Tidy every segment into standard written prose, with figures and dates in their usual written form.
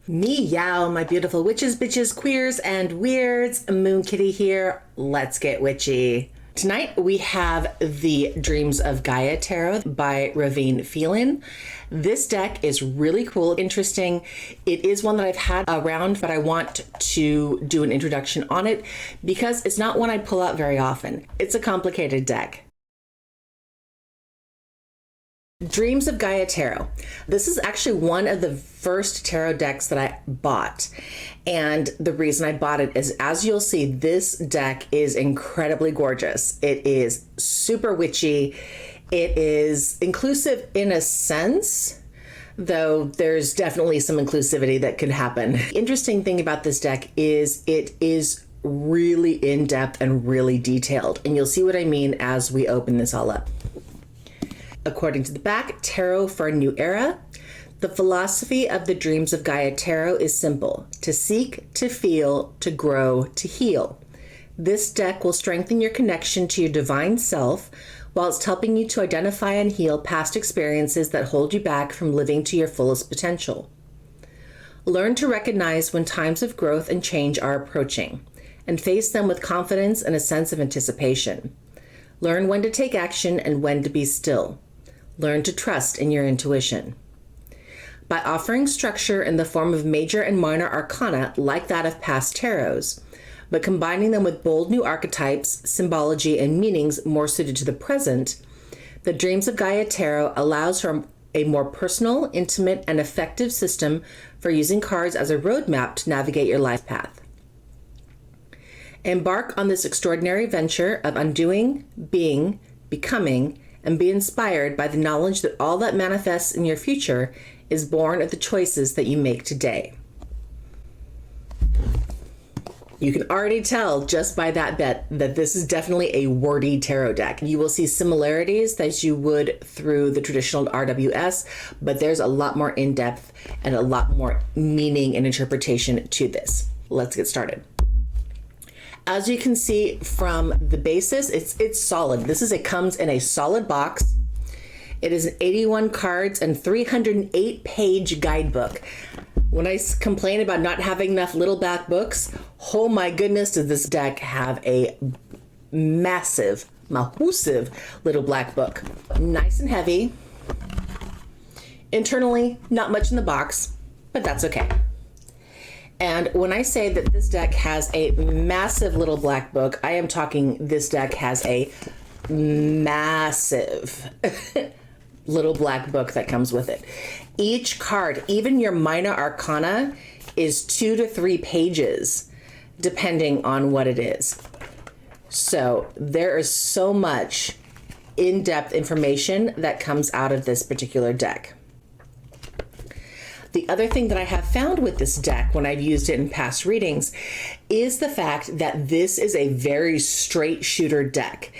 Meow, my beautiful witches, bitches, queers, and weirds. Moon Kitty here. Let's get witchy. Tonight we have the Dreams of Gaia Tarot by Rayvenne Phelan. This deck is really cool, interesting. It is one that I've had around, but I want to do an introduction on it because it's not one I pull out very often. It's a complicated deck. Dreams of Gaia Tarot. This is actually one of the first tarot decks that I bought. And the reason I bought it is, as you'll see, this deck is incredibly gorgeous. It is super witchy. It is inclusive in a sense, though there's definitely some inclusivity that could happen. The interesting thing about this deck is it is really in-depth and really detailed. And you'll see what I mean as we open this all up. According to the back, Tarot for a New Era. The philosophy of the Dreams of Gaia Tarot is simple: to seek, to feel, to grow, to heal. This deck will strengthen your connection to your divine self whilst helping you to identify and heal past experiences that hold you back from living to your fullest potential. Learn to recognize when times of growth and change are approaching, and face them with confidence and a sense of anticipation. Learn when to take action and when to be still. Learn to trust in your intuition. By offering structure in the form of major and minor arcana like that of past tarots, but combining them with bold new archetypes, symbology, and meanings more suited to the present, the Dreams of Gaia Tarot allows for a more personal, intimate, and effective system for using cards as a roadmap to navigate your life path. Embark on this extraordinary venture of undoing, being, becoming, and be inspired by the knowledge that all that manifests in your future is born of the choices that you make today. You can already tell just by that bet that this is definitely a wordy tarot deck. You will see similarities that you would through the traditional RWS, but there's a lot more in-depth and a lot more meaning and interpretation to this. Let's get started. As you can see from the basis, it's solid. It comes in a solid box. It is an 81 cards and 308 page guidebook. When I complain about not having enough little back books, oh my goodness, does this deck have a massive little black book. Nice and heavy. Internally, not much in the box, but that's okay. And when I say that this deck has a massive little black book, I am talking this deck has a massive little black book that comes with it. Each card, even your minor arcana, is 2 to 3 pages, depending on what it is. So there is so much in-depth information that comes out of this particular deck. The other thing that I have found with this deck when I've used it in past readings is the fact that this is a very straight shooter deck.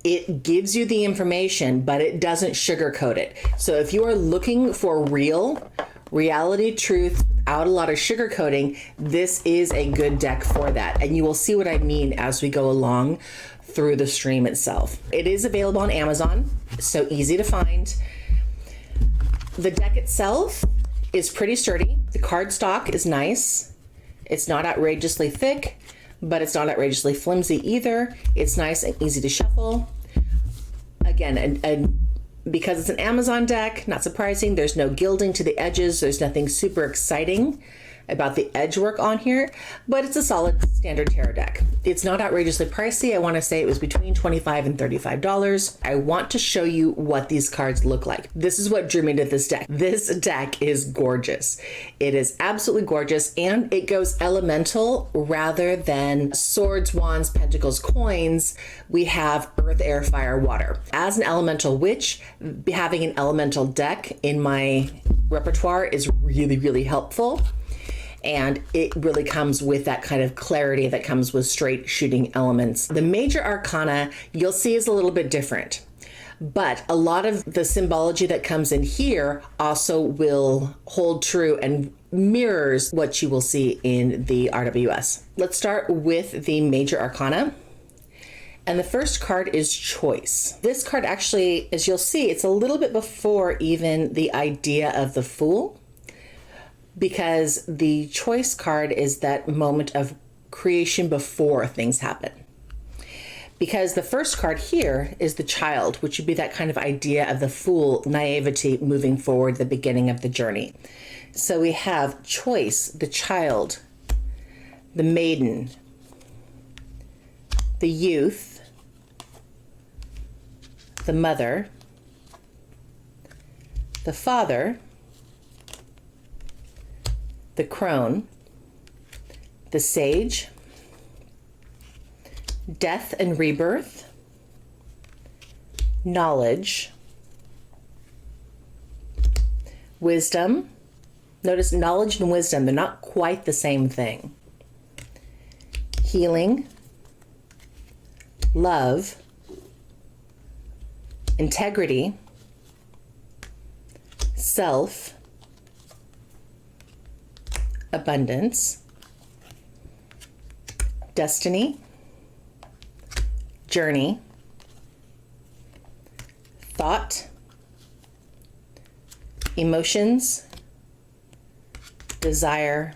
It gives you the information, but it doesn't sugarcoat it. So if you are looking for reality, truth, without a lot of sugarcoating, this is a good deck for that. And you will see what I mean as we go along through the stream itself. It is available on Amazon, so easy to find. The deck itself is pretty sturdy. The card stock is nice. It's not outrageously thick, but it's not outrageously flimsy either. It's nice and easy to shuffle. Again, and because it's an Amazon deck, not surprising, there's no gilding to the edges. There's nothing super exciting about the edge work on here, but it's a solid standard tarot deck. It's not outrageously pricey. I want to say it was between $25 and $35. I want to show you what these cards look like. This is what drew me to this deck. This deck is gorgeous. It is absolutely gorgeous, and it goes elemental rather than swords, wands, pentacles, coins. We have earth, air, fire, water. As an elemental witch, having an elemental deck in my repertoire is really, really helpful. And it really comes with that kind of clarity that comes with straight shooting elements. The major arcana you'll see is a little bit different, but a lot of the symbology that comes in here also will hold true and mirrors what you will see in the RWS. Let's start with the major arcana. And the first card is choice. This card actually, as you'll see, it's a little bit before even the idea of the Fool. because the choice card is that moment of creation before things happen. Because the first card here is the child, which would be that kind of idea of the fool, naivety, moving forward, the beginning of the journey. So we have choice, the child, the maiden, the youth, the mother, the father, the crone, the sage, death and rebirth, knowledge, wisdom. Notice knowledge and wisdom, they're not quite the same thing. Healing, love, integrity, self, abundance, destiny, journey, thought, emotions, desire,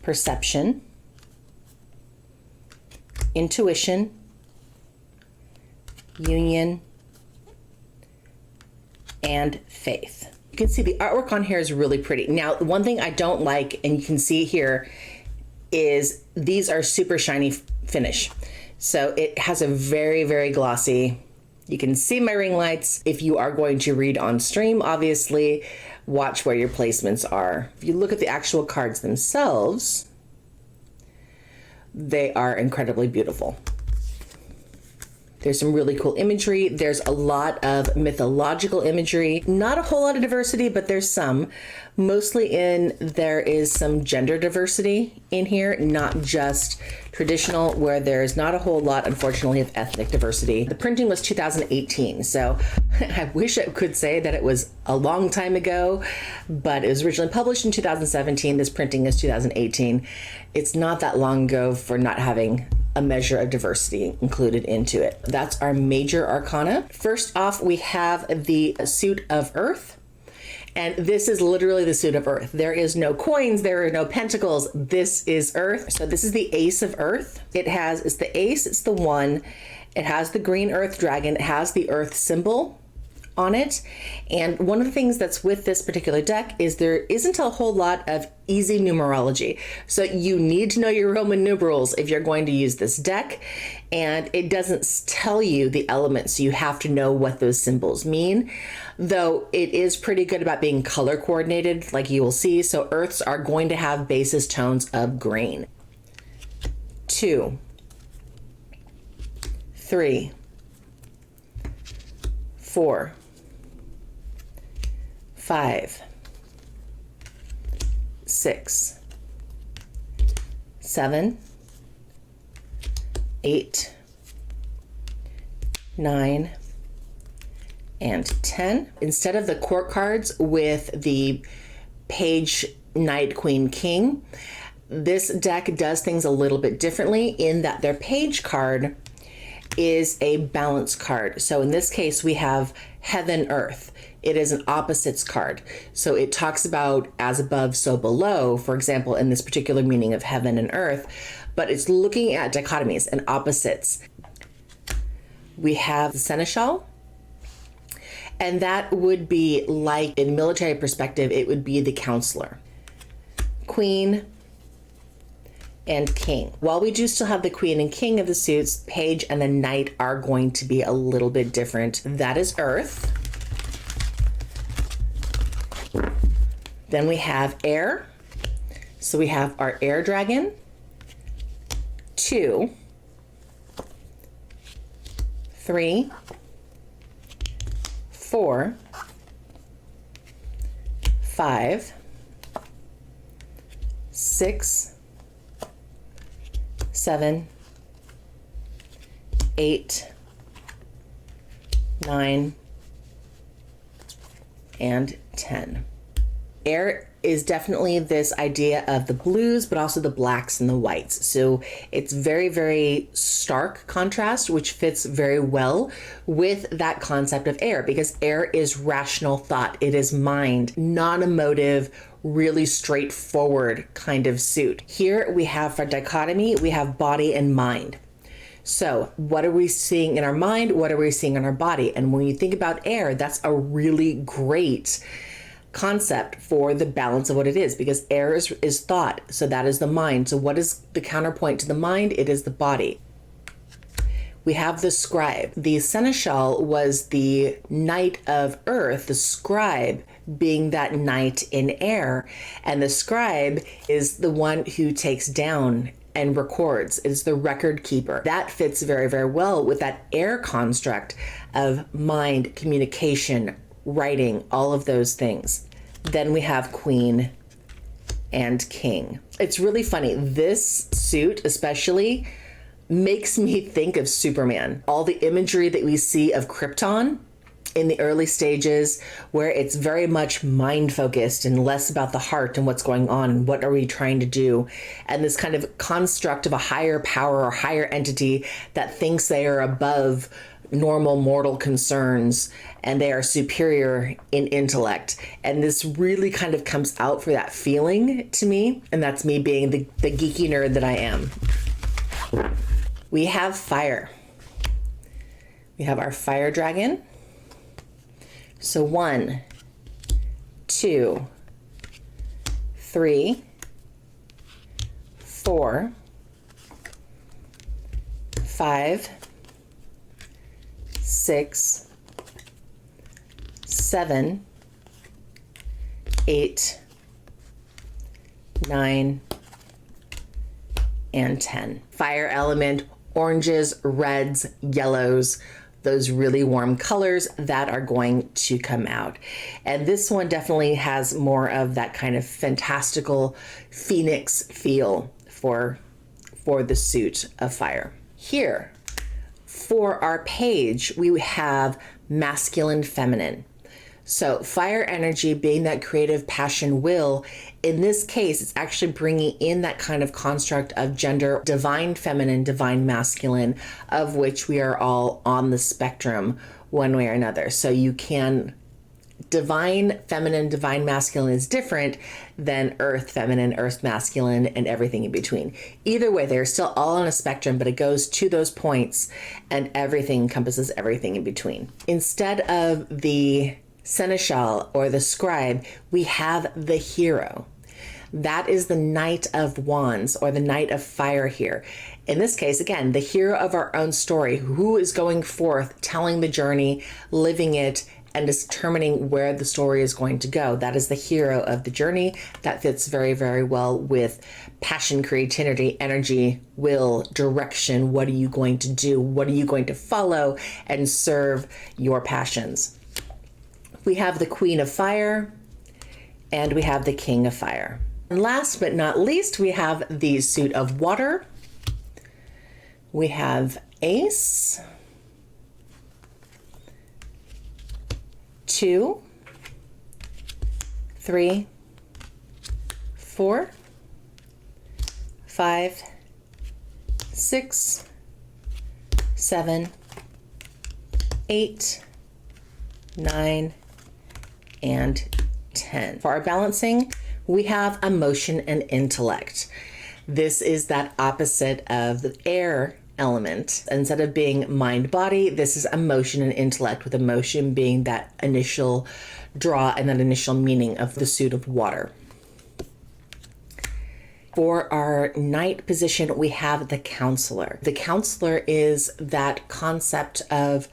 perception, intuition, union, and faith. You can see the artwork on here is really pretty. Now, one thing I don't like, and you can see here, is these are super shiny finish. So it has a very, very glossy, you can see my ring lights. If you are going to read on stream, obviously, watch where your placements are. If you look at the actual cards themselves, they are incredibly beautiful. There's some really cool imagery. There's a lot of mythological imagery. Not a whole lot of diversity, but there's some. Mostly there is some gender diversity in here, not just traditional, where there's not a whole lot, unfortunately, of ethnic diversity. The printing was 2018, so I wish I could say that it was a long time ago, but it was originally published in 2017. This printing is 2018. It's not that long ago for not having a measure of diversity included into it. That's our major arcana. First off, we have the suit of Earth. And this is literally the suit of Earth. There is no coins, there are no pentacles. This is Earth. So this is the Ace of Earth. It's the Ace, it's the 1. It has the green Earth dragon. It has the Earth symbol on it. And one of the things that's with this particular deck is there isn't a whole lot of easy numerology. So you need to know your Roman numerals if you're going to use this deck. And it doesn't tell you the elements, so you have to know what those symbols mean. Though it is pretty good about being color coordinated, like you will see. So Earths are going to have basis tones of green. 2, 3, 4, 5, 6, 7, 8, 9, and 10. Instead of the court cards with the page, knight, queen, king, this deck does things a little bit differently in that their page card is a balance card. So in this case, we have heaven, earth. It is an opposites card. So it talks about as above, so below, for example, in this particular meaning of heaven and earth, but it's looking at dichotomies and opposites. We have the seneschal, and that would be like, in military perspective, it would be the counselor. Queen and king. While we do still have the queen and king of the suits, page and the knight are going to be a little bit different. That is earth. Then we have air. So we have our air dragon. 2, 3, 4, 5, 6, 7, 8, 9, and 10. Air is definitely this idea of the blues, but also the blacks and the whites. So it's very, very stark contrast, which fits very well with that concept of air, because air is rational thought. It is mind, non-emotive, really straightforward kind of suit. Here we have, for dichotomy, we have body and mind. So what are we seeing in our mind? What are we seeing in our body? And when you think about air, that's a really great concept for the balance of what it is, because air is thought. So that is the mind. So what is the counterpoint to the mind? It is the body. We have the scribe. The seneschal was the knight of earth, the scribe being that knight in air. And the scribe is the one who takes down and records. It's the record keeper. That fits very, very well with that air construct of mind, communication, writing, all of those things. Then we have queen and king. It's really funny. This suit especially makes me think of Superman. All the imagery that we see of Krypton in the early stages, where it's very much mind focused and less about the heart and what's going on and what are we trying to do. And this kind of construct of a higher power or higher entity that thinks they are above normal mortal concerns and they are superior in intellect. And this really kind of comes out for that feeling to me. And that's me being the geeky nerd that I am. We have fire. We have our fire dragon. So 1, 2, 3, 4, 5, 6, 7, 8, 9, and 10. Fire element, oranges, reds, yellows, those really warm colors that are going to come out. And this one definitely has more of that kind of fantastical phoenix feel for the suit of fire. Here, for our page, we have masculine, feminine. So fire energy being that creative passion will, in this case, it's actually bringing in that kind of construct of gender, divine feminine, divine masculine, of which we are all on the spectrum one way or another. So you can, divine feminine, divine masculine is different than earth feminine, earth masculine, and everything in between. Either way, they're still all on a spectrum, but it goes to those points and everything encompasses everything in between. Instead of the seneschal or the scribe, we have the hero. That is the Knight of Wands or the Knight of Fire here. In this case, again, the hero of our own story, who is going forth, telling the journey, living it, and determining where the story is going to go. That is the hero of the journey. That fits very, very well with passion, creativity, energy, will, direction. What are you going to do? What are you going to follow and serve your passions? We have the Queen of Fire and we have the King of Fire. And last but not least, we have the suit of water. We have Ace, 2, 3, 4, 5, 6, 7, 8, 9, and 10. For our balancing, we have emotion and intellect. This is that opposite of the air element. Instead of being mind body, this is emotion and intellect, with emotion being that initial draw and that initial meaning of the suit of water. For our knight position, we have the counselor. The counselor is that concept of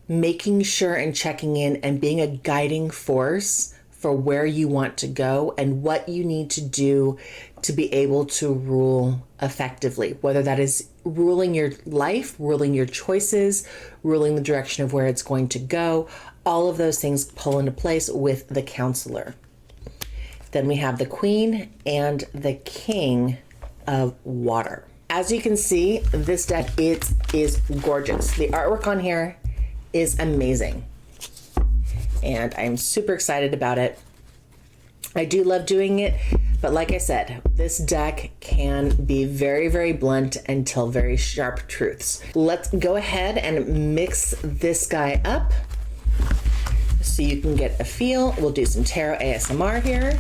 making sure and checking in and being a guiding force for where you want to go and what you need to do to be able to rule effectively, whether that is ruling your life, ruling your choices, ruling the direction of where it's going to go. All of those things pull into place with the counselor. Then we have the Queen and the King of Water. As you can see, this deck, it is gorgeous. The artwork on here is amazing. And I'm super excited about it. I do love doing it, but like I said, this deck can be very, very blunt and tell very sharp truths. Let's go ahead and mix this guy up so you can get a feel. We'll do some tarot ASMR here.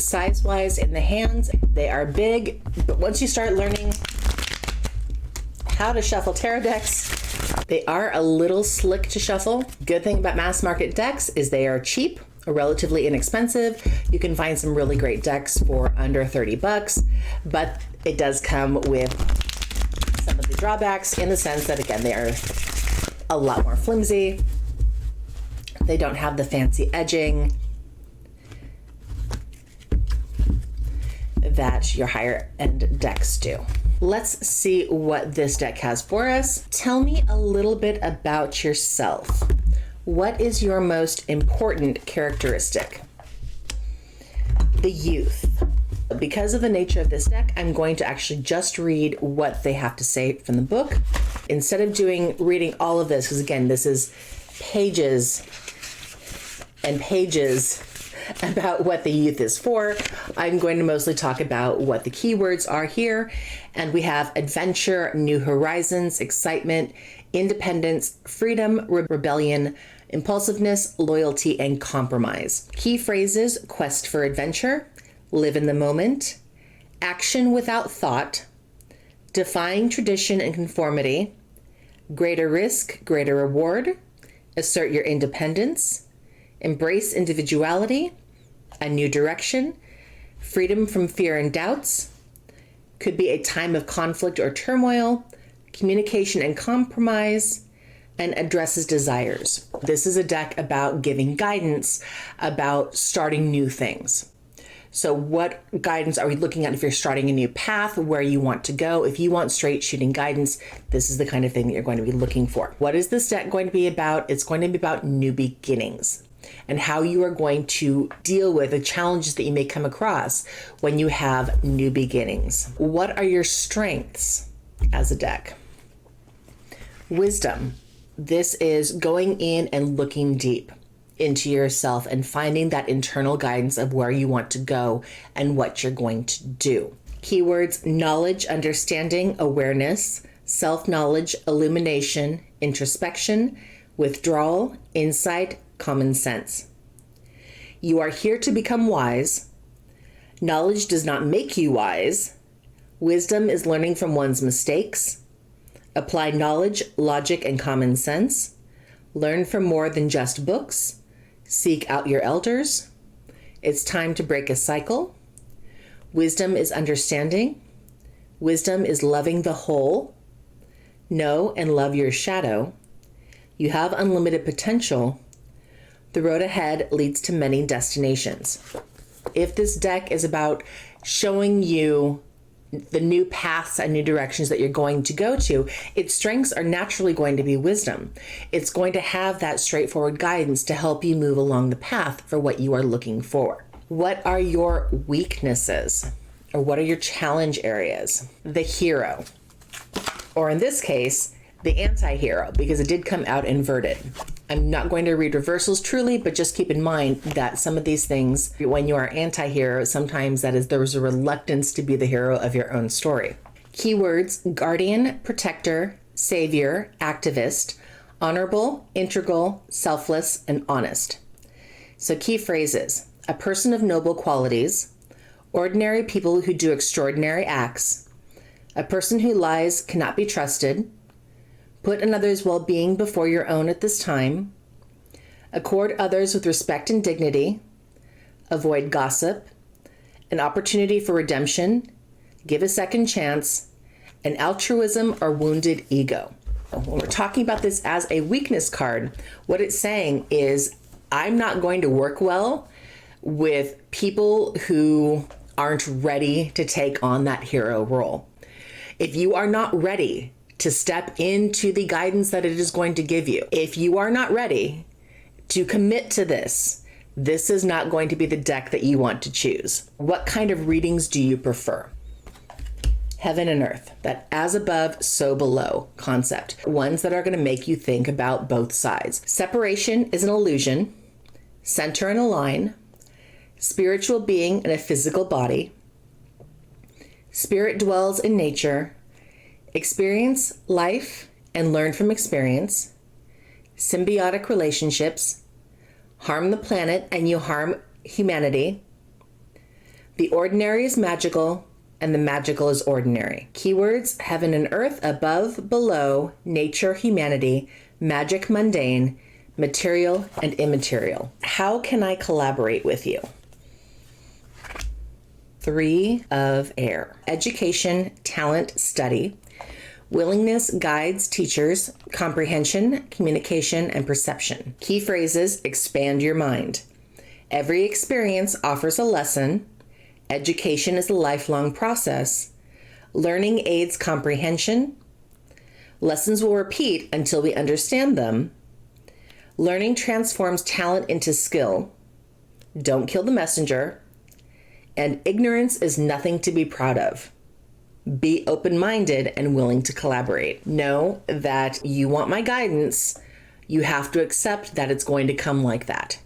Size-wise in the hands, they are big, but once you start learning how to shuffle tarot decks, they are a little slick to shuffle. Good thing about mass market decks is they are cheap or relatively inexpensive. You can find some really great decks for under 30 bucks, but it does come with some of the drawbacks in the sense that, again, they are a lot more flimsy. They don't have the fancy edging that your higher end decks do. Let's see what this deck has for us. Tell me a little bit about yourself. What is your most important characteristic? The youth. Because of the nature of this deck, I'm going to actually just read what they have to say from the book instead of reading all of this, because again, this is pages and pages about what the youth is for. I'm going to mostly talk about what the keywords are here. And we have adventure, new horizons, excitement, independence, freedom, rebellion, impulsiveness, loyalty, and compromise. Key phrases: quest for adventure, live in the moment, action without thought, defying tradition and conformity, greater risk, greater reward, assert your independence, embrace individuality, a new direction, freedom from fear and doubts, could be a time of conflict or turmoil, communication and compromise, and addresses desires. This is a deck about giving guidance about starting new things. So what guidance are we looking at if you're starting a new path, where you want to go? If you want straight shooting guidance, this is the kind of thing that you're going to be looking for. What is this deck going to be about? It's going to be about new beginnings and how you are going to deal with the challenges that you may come across when you have new beginnings. What are your strengths as a deck? Wisdom. This is going in and looking deep into yourself and finding that internal guidance of where you want to go and what you're going to do. Keywords: knowledge, understanding, awareness, self-knowledge, illumination, introspection, withdrawal, insight, common sense. You are here to become wise. Knowledge does not make you wise. Wisdom is learning from one's mistakes. Apply knowledge, logic, and common sense. Learn from more than just books. Seek out your elders. It's time to break a cycle. Wisdom is understanding. Wisdom is loving the whole. Know and love your shadow. You have unlimited potential. The road ahead leads to many destinations. If this deck is about showing you the new paths and new directions that you're going to go to, its strengths are naturally going to be wisdom. It's going to have that straightforward guidance to help you move along the path for what you are looking for. What are your weaknesses? Or what are your challenge areas? The hero, or in this case, the anti-hero, because it did come out inverted. I'm not going to read reversals truly, but just keep in mind that some of these things, when you are anti-hero, sometimes there's a reluctance to be the hero of your own story. Keywords: guardian, protector, savior, activist, honorable, integral, selfless, and honest. So key phrases: a person of noble qualities, ordinary people who do extraordinary acts, a person who lies cannot be trusted, put another's well-being before your own at this time, accord others with respect and dignity, avoid gossip, an opportunity for redemption, give a second chance, and altruism or wounded ego. When we're talking about this as a weakness card, what it's saying is, I'm not going to work well with people who aren't ready to take on that hero role. If you are not ready to step into the guidance that it is going to give you, if you are not ready to commit to this, this is not going to be the deck that you want to choose. What kind of readings do you prefer? Heaven and earth, that as above, so below concept. Ones that are going to make you think about both sides. Separation is an illusion. Center and align. Spiritual being in a physical body. Spirit dwells in nature. Experience life and learn from experience. Symbiotic relationships. Harm the planet and you harm humanity. The ordinary is magical and the magical is ordinary. Keywords: heaven and earth, above, below, nature, humanity, magic, mundane, material, and immaterial. How can I collaborate with you? 3 of air. Education, talent, study. Willingness, guides, teachers, comprehension, communication, and perception. Key phrases: expand your mind. Every experience offers a lesson. Education is a lifelong process. Learning aids comprehension. Lessons will repeat until we understand them. Learning transforms talent into skill. Don't kill the messenger. And ignorance is nothing to be proud of. Be open-minded and willing to collaborate. Know that you want my guidance. You have to accept that it's going to come like that.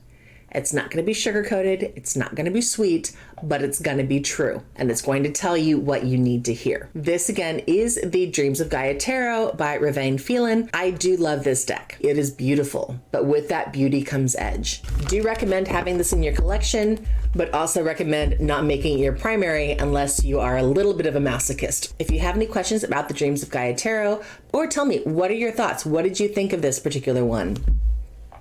It's not going to be sugar-coated. It's not going to be sweet, but it's going to be true. And it's going to tell you what you need to hear. This, again, is the Dreams of Gaia Tarot by Rayvenne Phelan. I do love this deck. It is beautiful, but with that beauty comes edge. Do recommend having this in your collection, but also recommend not making it your primary unless you are a little bit of a masochist. If you have any questions about the Dreams of Gaia Tarot, or tell me, what are your thoughts? What did you think of this particular one?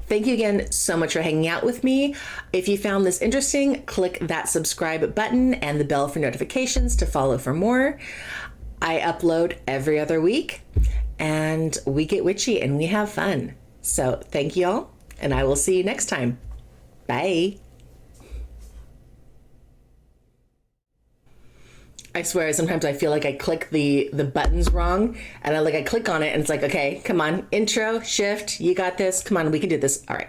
Thank you again so much for hanging out with me. If you found this interesting, click that subscribe button and the bell for notifications to follow for more. I upload every other week and we get witchy and we have fun. So thank you all, and I will see you next time. Bye. I swear, sometimes I feel like I click the buttons wrong, and I click on it and it's like, okay, come on, intro, shift, you got this, come on, we can do this. All right.